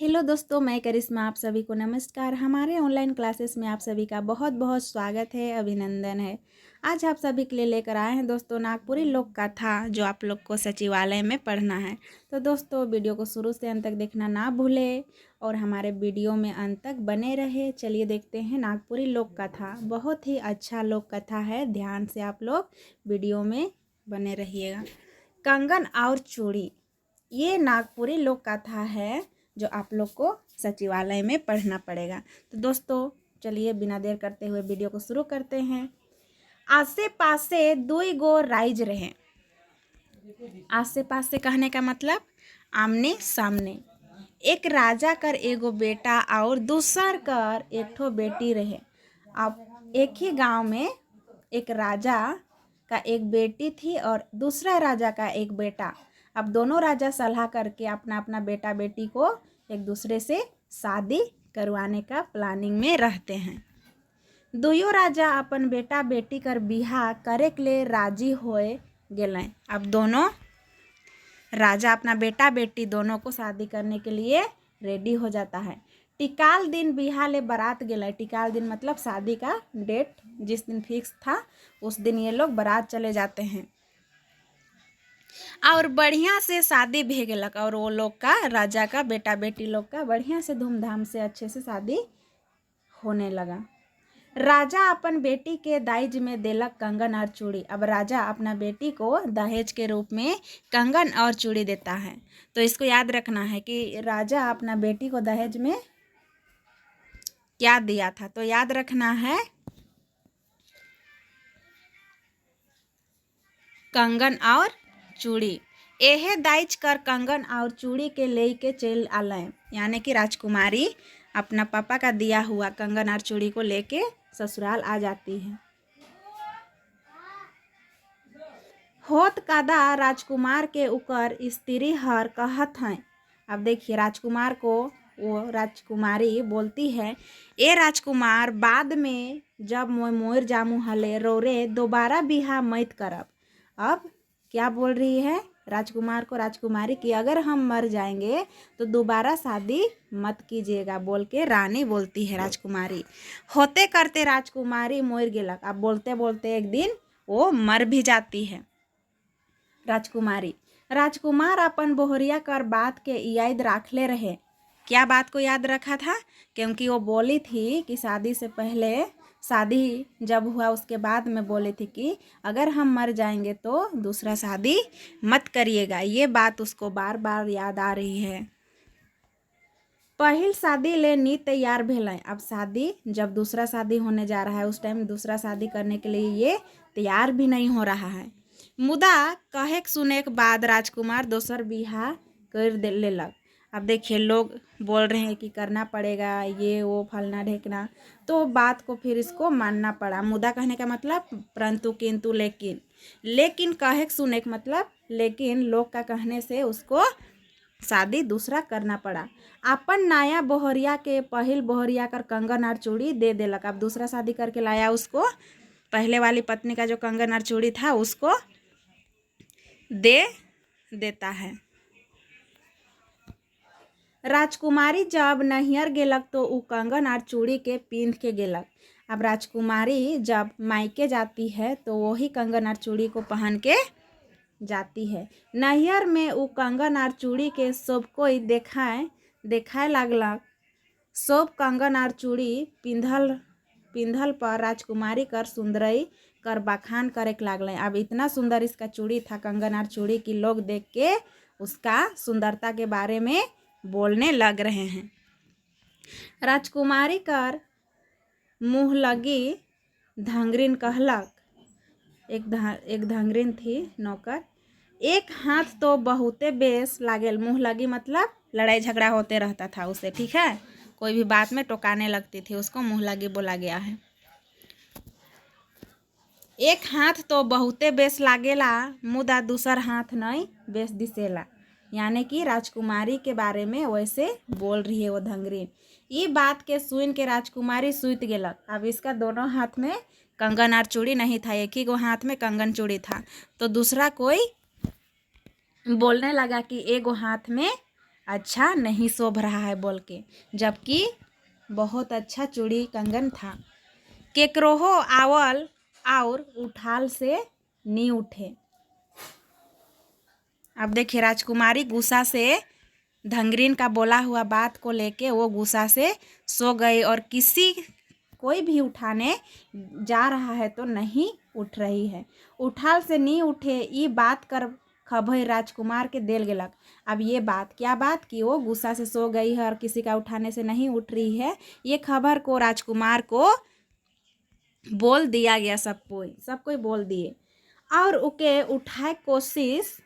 Hello दोस्तों, मैं करिश्मा आप सभी को नमस्कार। हमारे ऑनलाइन क्लासेस में आप सभी का बहुत बहुत स्वागत है, अभिनंदन है। आज आप सभी के लिए लेकर आए हैं दोस्तों नागपुरी लोक कथा, जो आप लोग को सचिवालय में पढ़ना है। तो दोस्तों वीडियो को शुरू से अंत तक देखना ना भूलें और हमारे वीडियो में अंत तक बने रहे। चलिए देखते हैं नागपुरी लोक कथा। बहुत ही अच्छा लोक कथा है, ध्यान से आप लोग वीडियो में बने रहिएगा। कंगन और चूड़ी, ये नागपुरी लोक कथा है जो आप लोग को सचिवालय में पढ़ना पड़ेगा। तो दोस्तों चलिए बिना देर करते हुए वीडियो को शुरू करते हैं। आसे पासे दुई गो राइज रहे। आसे पासे कहने का मतलब आमने सामने। एक राजा कर एगो बेटा और दूसर कर एक ठो बेटी रहे। अब एक ही गांव में एक राजा का एक बेटी थी और दूसरा राजा का एक बेटा। अब दोनों राजा सलाह करके अपना अपना बेटा बेटी को एक दूसरे से शादी करवाने का प्लानिंग में रहते हैं। दुयो राजा अपन बेटा बेटी कर बिहा करे के लिए राजी होए गेलें। अब दोनों राजा अपना बेटा बेटी दोनों को शादी करने के लिए रेडी हो जाता है। टिकाल दिन बिहा ले बारात गेले। टिकाल दिन मतलब शादी का डेट जिस दिन फिक्स था उस दिन ये लोग बारात चले जाते हैं और बढ़िया से शादी भी गेलक। और वो लोग का राजा का बेटा बेटी लोग का बढ़िया से धूमधाम से अच्छे से शादी होने लगा। राजा अपन बेटी के दाइज में देलक कंगन और चूड़ी। अब राजा अपना बेटी को दहेज के रूप में कंगन और चूड़ी देता है। तो इसको याद रखना है कि राजा अपना बेटी को दहेज में क्या दिया था। तो याद रखना है कंगन और चूड़ी। एहे दाइज कर कंगन और चूड़ी के लेके चल आलय, यानी कि राजकुमारी अपना पापा का दिया हुआ कंगन और चूड़ी को लेके ससुराल आ जाती है। होत कादा राजकुमार के ऊपर स्त्री हर कहत हैं। अब देखिए राजकुमार को वो राजकुमारी बोलती है, ए राजकुमार बाद में जब मोर जामू हले रोरे दोबारा बिहा मत करब। अब क्या बोल रही है राजकुमार को राजकुमारी कि अगर हम मर जाएंगे तो दोबारा शादी मत कीजिएगा बोल के रानी बोलती है राजकुमारी। होते करते राजकुमारी मोर गेलक। अब बोलते बोलते एक दिन वो मर भी जाती है राजकुमारी। राजकुमार अपन बोहरिया कर बात के याद राखले रहे। क्या बात को याद रखा था? क्योंकि वो बोली थी कि शादी से पहले, शादी जब हुआ उसके बाद में बोली थी कि अगर हम मर जाएंगे तो दूसरा शादी मत करिएगा। ये बात उसको बार बार याद आ रही है। पहल शादी ले नी तैयार भेलें। अब शादी जब दूसरा शादी होने जा रहा है उस टाइम दूसरा शादी करने के लिए ये तैयार भी नहीं हो रहा है। मुदा कहे सुने के बाद राजकुमार दोसर बिहा कर दे लेलक। अब देखिए लोग बोल रहे हैं कि करना पड़ेगा ये वो फलना ढेकना, तो बात को फिर इसको मानना पड़ा। मुदा कहने का मतलब परंतु किंतु लेकिन। लेकिन कहे सुने का मतलब लेकिन लोग का कहने से उसको शादी दूसरा करना पड़ा। अपन नया बोहरिया के पहल बोहरिया कर कंगन और चूड़ी दे देलक। अब दूसरा शादी करके लाया उसको पहले वाली पत्नी का जो कंगन और चूड़ी था उसको दे देता है। राजकुमारी जब नैहर गेलक तो उ कंगन और चूड़ी के पींध के गेलक। अब राजकुमारी जब मायके जाती है तो वही कंगन और चूड़ी को पहन के जाती है। नैहर में उ कंगन और चूड़ी के सब कोई देखाए लागलक। सब कंगन और चूड़ी पिंधल पर राजकुमारी कर सुंदरई कर बखान करे लागलें। अब इतना सुंदर इसका चूड़ी था कंगन और चूड़ी की लोग देख के उसका सुंदरता के बारे में बोलने लग रहे हैं। राजकुमारी कर मुँह लगी धंगरीन कहलक। एक धंगरीन थी नौकर, एक हाथ तो बहुते बेस लागेल। मुँह लगी मतलब लड़ाई झगड़ा होते रहता था उसे, ठीक है, कोई भी बात में टोकाने लगती थी उसको मुँह लगी बोला गया है। एक हाथ तो बहुते बेस लागेला मुदा दूसर हाथ नहीं बेस दिसेला, यानी कि राजकुमारी के बारे में वैसे बोल रही है वो धंगरीन। ये बात के सुन के राजकुमारी सूत गेलक। अब इसका दोनों हाथ में कंगन और चूड़ी नहीं था, एक ही गो हाथ में कंगन चूड़ी था। तो दूसरा कोई बोलने लगा कि एगो हाथ में अच्छा नहीं शोभ रहा है बोल के, जबकि बहुत अच्छा चूड़ी कंगन था। केकरोहो आवल और उठाल से नी उठे। अब देखिए, राजकुमारी गुस्सा से धंगरीन का बोला हुआ बात को लेके वो गुस्सा से सो गई और कोई भी उठाने जा रहा है तो नहीं उठ रही है। उठाल से नहीं उठे ये बात कर खबर राजकुमार के देल गेलक। अब ये बात क्या बात कि वो गुस्सा से सो गई है और किसी का उठाने से नहीं उठ रही है, ये खबर को राजकुमार को बोल दिया गया। सब कोई बोल दिए और उके उठाए कोशिश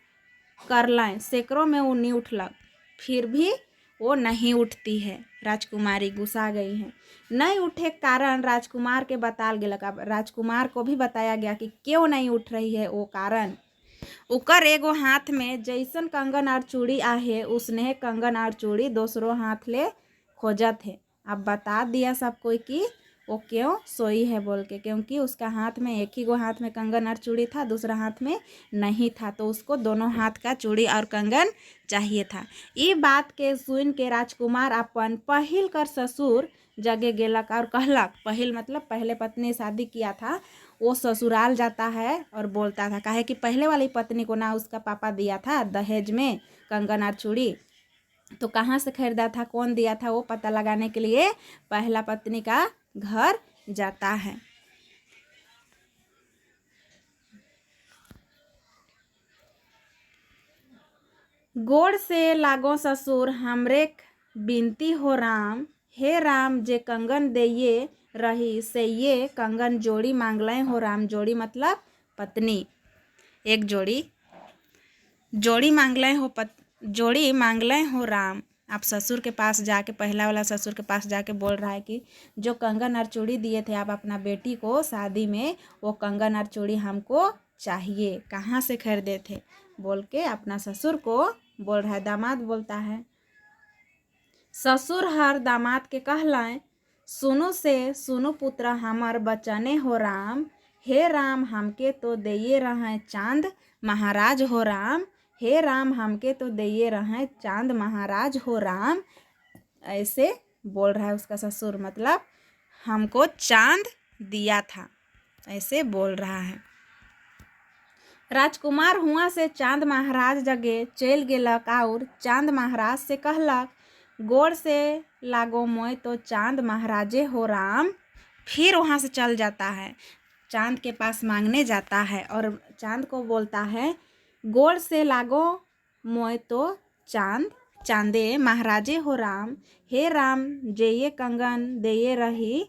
कर लाएं, सैकड़ों में वो नहीं उठलक, फिर भी वो नहीं उठती है। राजकुमारी गुस्सा गई है। नहीं उठे कारण राजकुमार के बताल गेलक। अब राजकुमार को भी बताया गया कि क्यों नहीं उठ रही है वो कारण। उकर एगो हाथ में जैसन कंगन और चूड़ी आहे उसने कंगन और चूड़ी दूसरों हाथ ले खोजत है। अब बता दिया सब कोई कि वो क्यों सोई है बोल के, क्योंकि उसका हाथ में एक ही गो हाथ में कंगन और चूड़ी था, दूसरा हाथ में नहीं था, तो उसको दोनों हाथ का चूड़ी और कंगन चाहिए था। ये बात के सुन के राजकुमार अपन पहिल कर ससुर जगे गेलक और कहलक। पहिल मतलब पहले पत्नी शादी किया था, वो ससुराल जाता है और बोलता था, काहे कि पहले वाली पत्नी को ना उसका पापा दिया था दहेज में कंगन और चूड़ी, तो कहाँ से खरीदा था, कौन दिया था, वो पता लगाने के लिए पहला पत्नी का घर जाता है। गोड़ से लागो ससुर हमरे बिनती हो राम, हे राम जे कंगन देये रही से ये कंगन जोड़ी मांगलें हो राम। जोड़ी मतलब पत्नी, एक जोड़ी मांगलें हो राम। आप ससुर के पास जाके, पहला वाला ससुर के पास जाके बोल रहा है कि जो कंगन और चूड़ी दिए थे आप अपना बेटी को शादी में, वो कंगन और चूड़ी हमको चाहिए, कहाँ से खरीदे थे बोल के अपना ससुर को बोल रहा है। दामाद बोलता है, ससुर हर दामाद के कहलाएं, सुनो पुत्र हमर बचने हो राम, हे राम हमके तो दिए रहे चांद महाराज हो राम, हे राम हमके तो दिए रहे चांद महाराज हो राम। ऐसे बोल रहा है उसका ससुर, मतलब हमको चांद दिया था, ऐसे बोल रहा है। राजकुमार हुआ से चांद महाराज जगे चल गेलक और चांद महाराज से कहलक, गोड़ से लागो मोय तो चांद महाराजे हो राम। फिर वहाँ से चल जाता है, चांद के पास मांगने जाता है और चांद को बोलता है, गोड़ से लागो मोय तो चांदे महाराजे हो राम, हे राम जे ये कंगन दे रही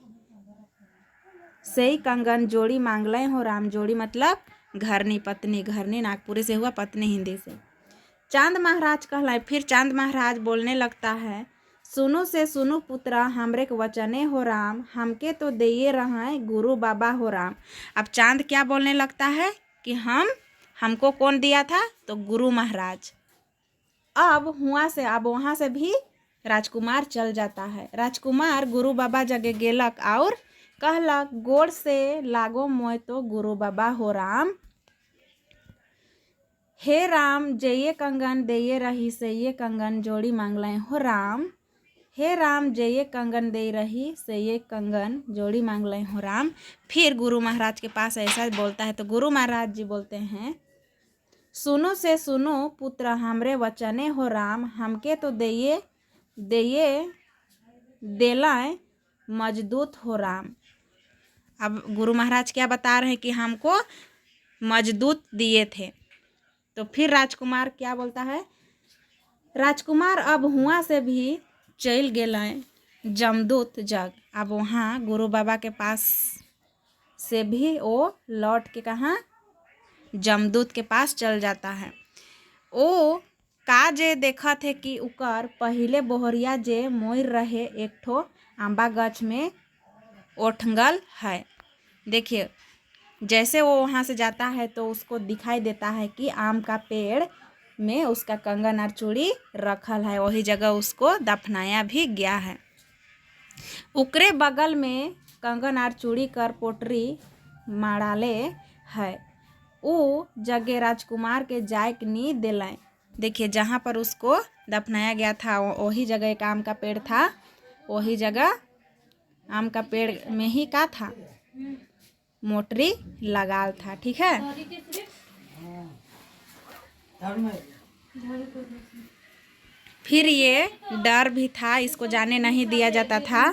सही कंगन जोड़ी मांगलें हो राम। जोड़ी मतलब घरनी, पत्नी, घरनी नागपुरी से हुआ, पत्नी हिंदी से। चांद महाराज कहलाए। फिर चांद महाराज बोलने लगता है, सुनो पुत्र हमरे के वचने हो राम, हमके तो दिए रहे गुरु बाबा हो राम। अब चांद क्या बोलने लगता है कि हमको कौन दिया था, तो गुरु महाराज। अब वहाँ से भी राजकुमार चल जाता है। राजकुमार गुरु बाबा जगे गेलक और कहलक, गोड़ से लागो मोय तो गुरु बाबा हो राम, हे राम जे ये कंगन दे रही से ये कंगन जोड़ी मांगलें हो राम, हे राम जे ये कंगन दे रही से ये कंगन जोड़ी मांगलें हो राम। फिर गुरु महाराज के पास ऐसा बोलता है तो गुरु महाराज जी बोलते हैं, सुनो पुत्र हमरे वचने हो राम, हमके तो देलाएं मजदूत हो राम। अब गुरु महाराज क्या बता रहे हैं कि हमको मजदूत दिए थे। तो फिर राजकुमार क्या बोलता है, राजकुमार अब हुआ से भी चल गेलें जमदूत जग। अब वहाँ गुरु बाबा के पास से भी वो लौट के कहाँ, जमदूत के पास चल जाता है। ओ का जे देखा थे कि उकर पहिले बोहरिया जे मोर रहे एक ठो आंबा गछ में ओठंगल है। देखिए, जैसे वो वहाँ से जाता है तो उसको दिखाई देता है कि आम का पेड़ में उसका कंगन और चूड़ी रखल है, वही जगह उसको दफनाया भी गया है। उकरे बगल में कंगन और चूड़ी कर पोटरी माड़ाले है। उ जगह राजकुमार के जाय के नी दिलें। देखिए जहाँ पर उसको दफनाया गया था वही जगह एक आम का पेड़ था, वही जगह आम का पेड़ में ही का था, मोटरी लगाल था। ठीक है, फिर ये डर भी था, इसको जाने नहीं दिया जाता था,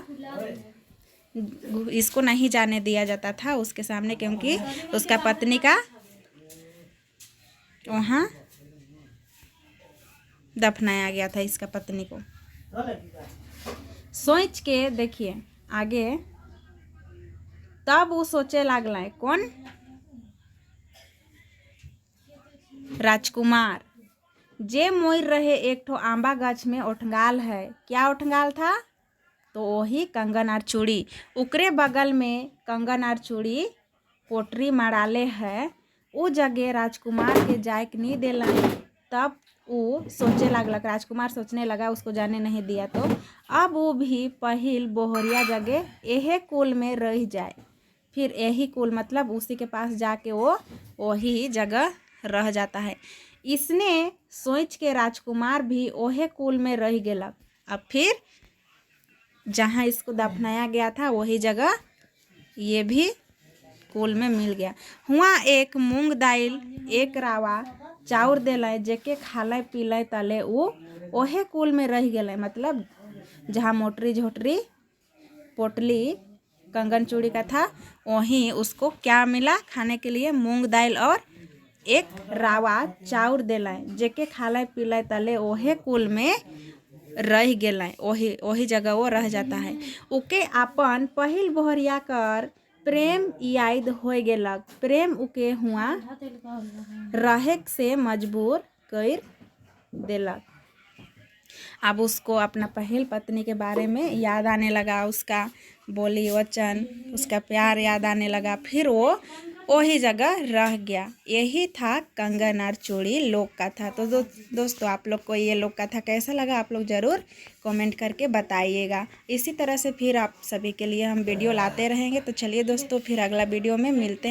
इसको नहीं जाने दिया जाता था उसके सामने, क्योंकि उसका पत्नी का वहाँ दफनाया गया था, इसका पत्नी को। सोच के देखिए आगे, तब वो सोचे लागल, कौन? राजकुमार, जे मोर रहे एक ठो आंबा गाछ में ओठंगाल है। क्या ओठंगाल था? तो वही कंगन और चूड़ी। उकरे बगल में कंगन और चूड़ी पोटरी मराले है, वो जगह राजकुमार के जाए के नहीं देला। तब वो सोचे लागलक, राजकुमार सोचने लगा, उसको जाने नहीं दिया तो अब वो भी पहिल बोहरिया जगह यही कुल में रह जाए। फिर यही कुल मतलब उसी के पास जाके वो वही जगह रह जाता है। इसने सोच के राजकुमार भी वही कुल में रह गेलक। अब फिर जहाँ इसको दफनाया गया था वही जगह ये भी कुल में मिल गया। हुआ एक मूंग दाल एक रावा चाउर दिले, जेके खाले पीले तले वो वही कुल में रह गए। मतलब जहाँ मोटरी झोटरी पोटली कंगन चूड़ी का था, वहीं उसको क्या मिला खाने के लिए? मूंग दाल और एक रावा चाउर दिले, जेके खाले पीले तले वही कुल में रह गए, वही जगह वो रह जाता है। उके अपन पहिल बोहरिया कर प्रेम याद हो गेलक। प्रेम उके हुआ रहे से मजबूर कर देलक। अब उसको अपना पहल पत्नी के बारे में याद आने लगा, उसका बोली वचन, उसका प्यार याद आने लगा। फिर वो वही जगह रह गया। यही था कंगन और चूड़ी लोक कथा। तो दोस्तों आप लोग को ये लोक कथा कैसा लगा, आप लोग ज़रूर कमेंट करके बताइएगा। इसी तरह से फिर आप सभी के लिए हम वीडियो लाते रहेंगे। तो चलिए दोस्तों, फिर अगला वीडियो में मिलते हैं।